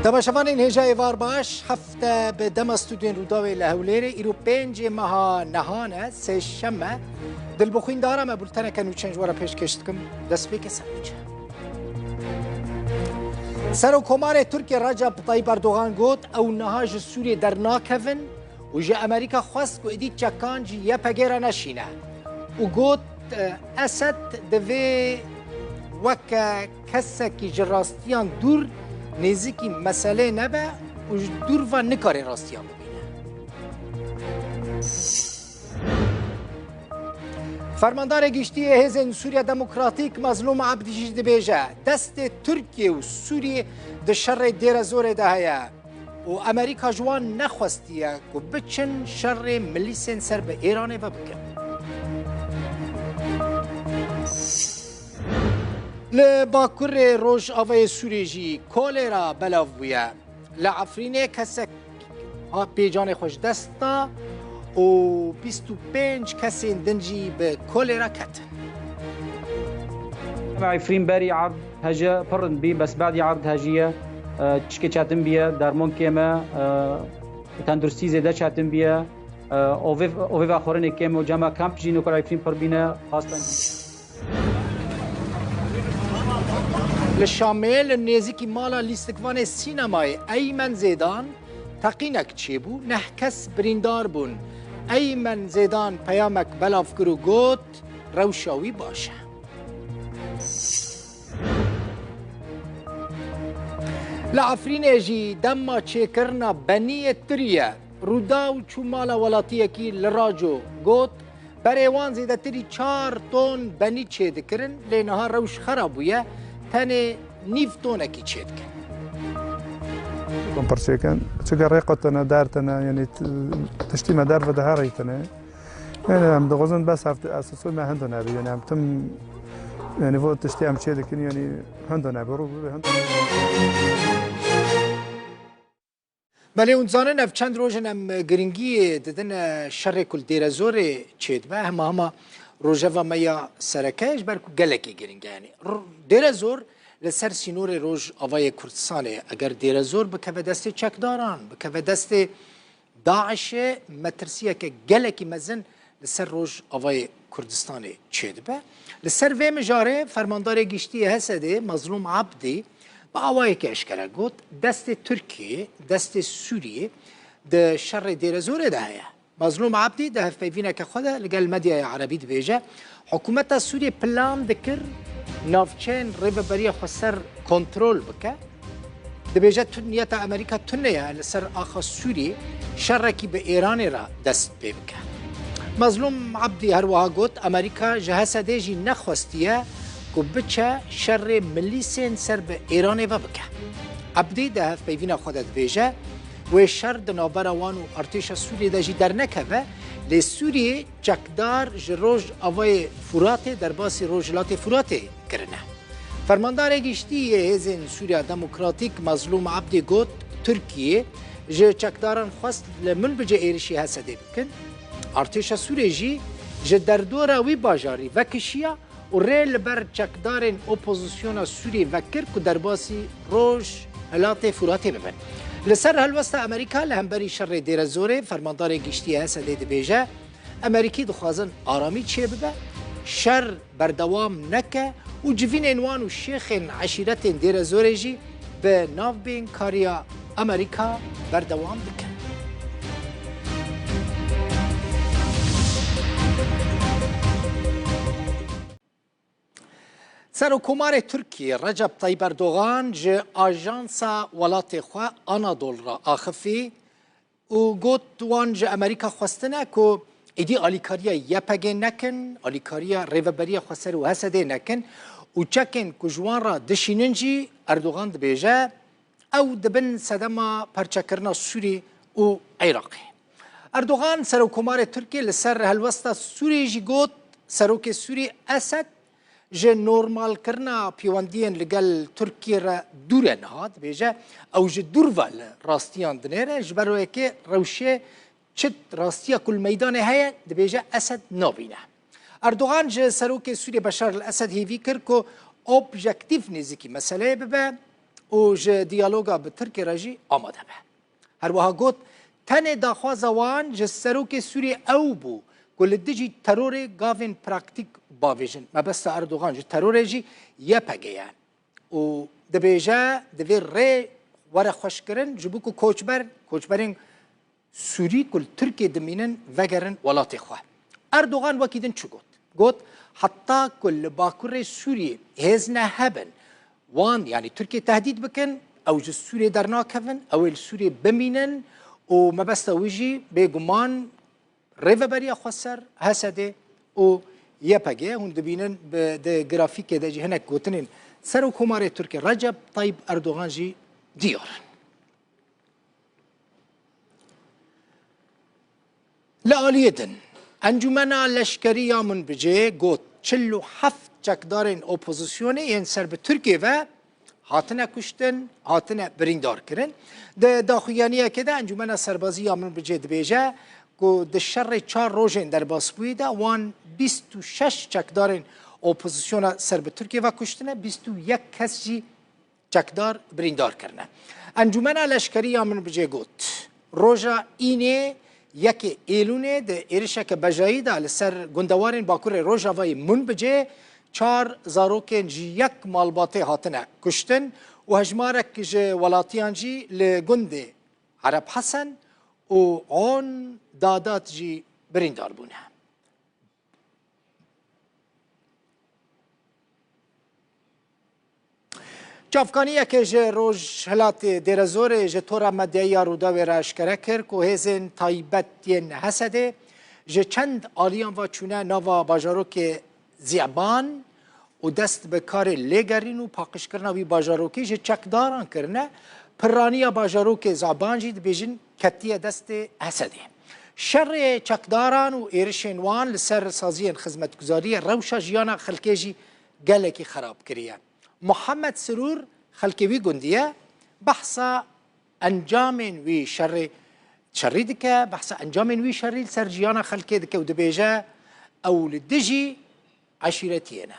تماشاوانین هجای وار باش هفته به دم استودیون روداوی لهولیر ایرو پنج ماه نهانه سه شمه دل بخوین دارم بولتنه کنو چنج وارا پیش کشتکم دست بی که سموچه سر و کمار ترکیه رجب طیب اردوغان گوت او نهاج سوریه در ناکفن و جه امریکا خواست که ادید چکان جی یه پگیره نشینه و گوت اسد دوی وکه کسه که جراستیان دور نزدیکی مسئله نبه و دور و نکاره راستیان ببینه. فرماندار گشتی حزب سوریه دموکراتیک مظلوم عبدی دبیجه دست ترکیه و سوریه ده شر دیر زور دهیه و امریکا جوان نخواستیه که بچن شر ملیسین سر به ایران و بکن. لباکر روش آوای سوریه جی کولرا بلاو بویه لعفرینه کسک پیجان خوش دستا و 25 کسی دنجی به کولرا کتن. عفرين باري عرض هجا فرن بي بس بعد عرض هجية تشكي شاتن بيا درمون كيما تندرستي زيادة شاتن بيا اوفي واخورن كيما جاما كامب جينو كل عفرين فربينا خاصة لشامل نزیکی مالا لیستکوان سینمای ایمن زیدان تقینک چی بو نه کس بریندار بون ایمن زیدان پیامک بلاف کرو گوت روشاوی باشه لعفرین جی دما چه کرنا بنی تریه روداو چو مالا ولاتیه کی لراجو گوت بریوان زیده تری 4 تون بنی چه دکرن لینها روش خرابویه تاني نيفتونا كي تشيدكن كومبرسيكن تشجع ريقتنا دارتنا يعني تشتي مدار ودهاريتنا يعني عم دغزن بس عرفت اساسا ما عندنا يعني عم تم يعني فوق تشتي عم تشيدكن يعني عندنا برو بله اون زانه نف چند روزن ام گرینگی ددن شر کل دیر زور چید به همه روزه و میا سرکش برکو گلکی گرینگ یعنی دیر زور لسر سینور روز آوای کردستانه اگر دیر زور بکوه دست چکداران بکوه دست داعش مترسیه که گلکی مزن لسر روز آوای کردستانه چید به لسر ویم جاره فرماندار گشتی حسده مظلوم عبدی با آوای که اشکره گوت دست ترکیه دست سوریه ده شر دیر زور دهیه مظلوم عبدی ده فیوینه که خوده لگل مدیا عربی دبیجه حکومت سوریه پلان دکر نافچین ریببری خسر کنترل بکه دبیجه نیت امریکا تنیه لسر آخا سوریه شرکی به ایران را دست بکه مظلوم عبدی هر وها گوت امریکا جهاز دیجی نخواستیه که بچه شر ملیسین سر به ایران و بکه عبدی ده فیوینه خوده دبیجه و شر دنابروان و ارتش سوریه داشی در نکوه لی سوریه چکدار جروج آوای فراته در باسی روجلات فراته کرنه فرماندار گشتی حزب سوریه دموکراتیک مظلوم عبدی گوت ترکیه جه چکداران خواست لمن بجه ایرشی حسده بکن ارتش سوریه جی جه در دور وی باجاری وکشیه و ریل بر چکدارن اپوزیسیون سوریه وکر که در باسی روج هلات فراته ببن لسر هلوست امریکا لهمبری شر دیر زوره فرماندار گشتی حسده دبیجه امریکی دخوازن آرامی چه ببه شر بردوام نکه و جوین انوان و شیخ عشیرت دیر زوره جی به ناو بین کاریا امریکا بردوام بکن سرکومار ترکیه رجب طیب اردوغان جه آژانسا ولات خواه آنادول را آخفی و گوت وان جه امریکا خواستنه که ایدی آلیکاریا یپگه نکن آلیکاریا ریوبریا خسر و حسده نکن و چکن که جوان را دشیننجی اردوغان دبیجه او دبن صدما پرچکرنا سوری و عراقی اردوغان سرکومار ترکیه لسر هلوستا سوری جی گوت سروک سوری اسد جه نورمال کرنا پیوندین لگل ترکیه را دوره نهاد بیجه او جه دور ول راستیان دنیره جبروه که روشه چت راستیا کل میدان هیا دبیجه اسد نابینه اردوغان جه سروک سوریه بشار الاسد هیوی کرد که اوبژکتیف نزیکی مسئله ببه و جه دیالوگا به ترکی رجی آماده به هر وها گوت تنه داخواز وان جه سروک سوری او بو گل دیجی ترور گاوین پراکتیک باویژن ما بس اردوغان جه ترور جی یپگه و دبیجه دوی ری وره خوش کرن جبوکو کوچبرین سوری کل ترکی دمینن وگرن ولات خواه اردوغان وکیدن چو گوت حتی کل باکور سوریه هزنه هبن وان يعني تركيا تهديد بكن او جو سوريا درنا كفن او السوريا بمينن وما بس ويجي بيغمان ريفا بريا خسر هسده و يبقى هون دبينن بده جرافيك ده جي هناك قوتنين سرو كوماري تركيا رجب طيب اردوغان جي ديار لآليدن انجمنا لشکریه من بجه گوت 47 چکدارین اپوزیسیونی این سر به ترکیه و هاتنه کشتن هاتنه بریندار کرن ده داخویانیه که ده انجمنا سربازی من بجه دبیجه که ده شر 4 روزین در باسپوی ده وان 26 چکدارین اپوزیسیون سر به ترکیه و کشتنه 21 کس جی چکدار بریندار کرنه انجمنا لشکریه من بجه گوت روژا اینه یکی ایلونه ده ایرشک بجایی ده لسر گندوارین باکور روژاوی من بجه 4 زاروکین جی یک مالباته هاتنه کشتن و هجمارک جی ولاتیان جی لگنده عرب حسن و آن دادات جی بریندار بونه چافکانیه که جه روش هلات دیرزور جه طور مدعی روداوی را اشکره کرد که هزین تایبتین حسده جه چند آلیان و چونه نوا باجاروک زیبان و دست به کار لگرین و پاکش کرنا وی باجاروکی جه چکداران کرنه پرانی باجاروک زعبان جید بیجن کتیه دست حسده شر چکداران و ایرشنوان لسر سازی خدمتگزاری روشا جیانا خلکه جی گلکی خراب کریه محمد سرور خلکوی گندیه بحثا انجام وی شری دکه بحثا انجام وی شری سر جیانا خلکه دکه و دبیجه او لدجی عشیرتینه